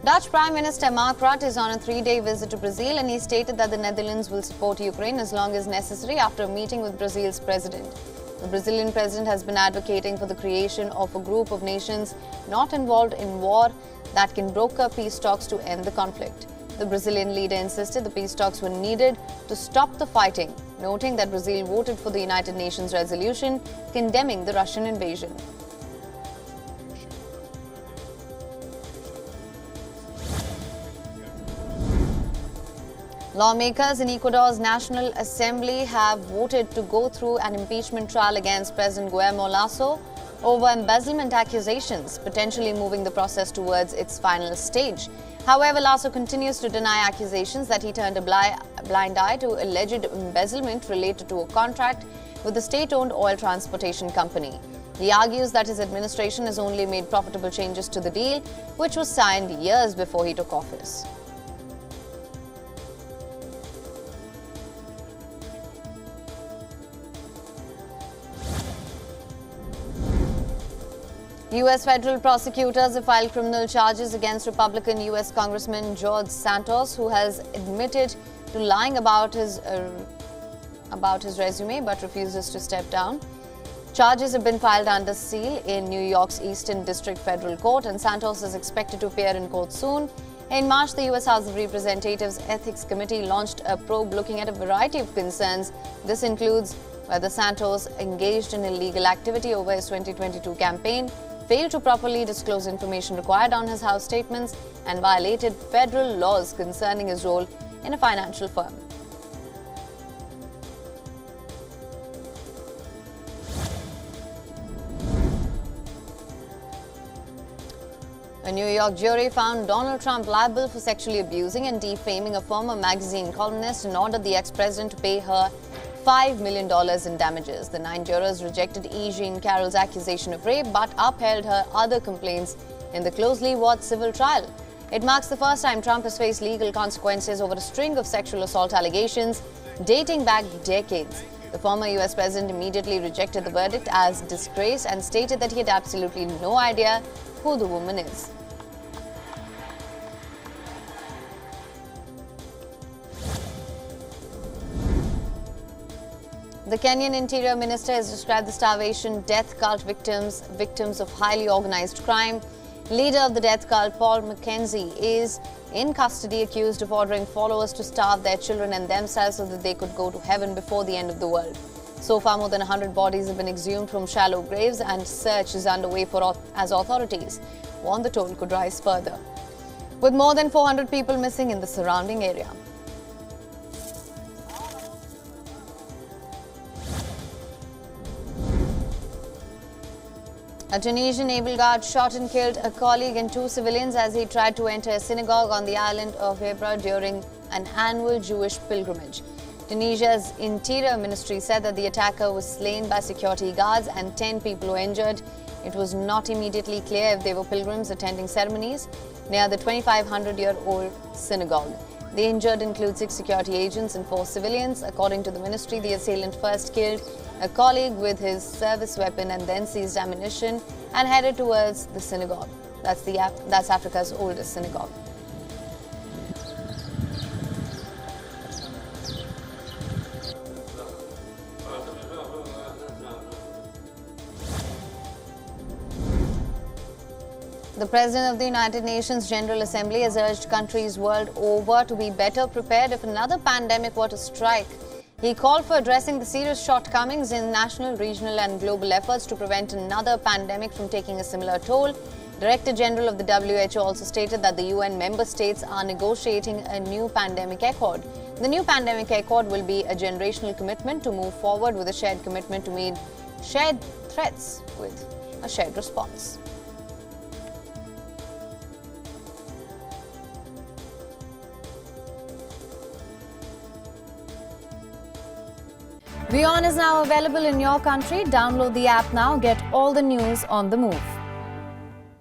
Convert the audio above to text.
Dutch Prime Minister Mark Rutte is on a 3-day visit to Brazil, and he stated that the Netherlands will support Ukraine as long as necessary after a meeting with Brazil's president. The Brazilian president has been advocating for the creation of a group of nations not involved in war that can broker peace talks to end the conflict. The Brazilian leader insisted the peace talks were needed to stop the fighting, noting that Brazil voted for the United Nations resolution condemning the Russian invasion. Lawmakers in Ecuador's National Assembly have voted to go through an impeachment trial against President Guillermo Lasso over embezzlement accusations, potentially moving the process towards its final stage. However, Lasso continues to deny accusations that he turned a blind eye to alleged embezzlement related to a contract with the state-owned oil transportation company. He argues that his administration has only made profitable changes to the deal, which was signed years before he took office. U.S. federal prosecutors have filed criminal charges against Republican U.S. Congressman George Santos, who has admitted to lying about his resume but refuses to step down. Charges have been filed under seal in New York's Eastern District Federal Court, and Santos is expected to appear in court soon. In March, the U.S. House of Representatives Ethics Committee launched a probe looking at a variety of concerns. This includes whether Santos engaged in illegal activity over his 2022 campaign, failed to properly disclose information required on his house statements, and violated federal laws concerning his role in a financial firm. A New York jury found Donald Trump liable for sexually abusing and defaming a former magazine columnist and ordered the ex-president to pay her $5 million in damages. The 9 jurors rejected E. Jean Carroll's accusation of rape but upheld her other complaints in the closely watched civil trial. It marks the first time Trump has faced legal consequences over a string of sexual assault allegations dating back decades. The former U.S. president immediately rejected the verdict as disgrace and stated that he had absolutely no idea who the woman is. The Kenyan Interior Minister has described the starvation death cult victims of highly organized crime. Leader of the death cult, Paul Mackenzie, is in custody accused of ordering followers to starve their children and themselves so that they could go to heaven before the end of the world. So far, more than 100 bodies have been exhumed from shallow graves, and search is underway as authorities warn the toll could rise further, with more than 400 people missing in the surrounding area. A Tunisian naval guard shot and killed a colleague and 2 civilians as he tried to enter a synagogue on the island of Hebra during an annual Jewish pilgrimage. Tunisia's Interior Ministry said that the attacker was slain by security guards and 10 people were injured. It was not immediately clear if they were pilgrims attending ceremonies near the 2,500-year-old synagogue. The injured include 6 security agents and 4 civilians. According to the ministry, the assailant first killed a colleague with his service weapon and then seized ammunition and headed towards the synagogue. That's Africa's oldest synagogue. The President of the United Nations General Assembly has urged countries world over to be better prepared if another pandemic were to strike. He called for addressing the serious shortcomings in national, regional and global efforts to prevent another pandemic from taking a similar toll. Director General of the WHO also stated that the UN member states are negotiating a new pandemic accord. The new pandemic accord will be a generational commitment to move forward with a shared commitment to meet shared threats with a shared response. WION is now available in your country. Download the app now. Get all the news on the move.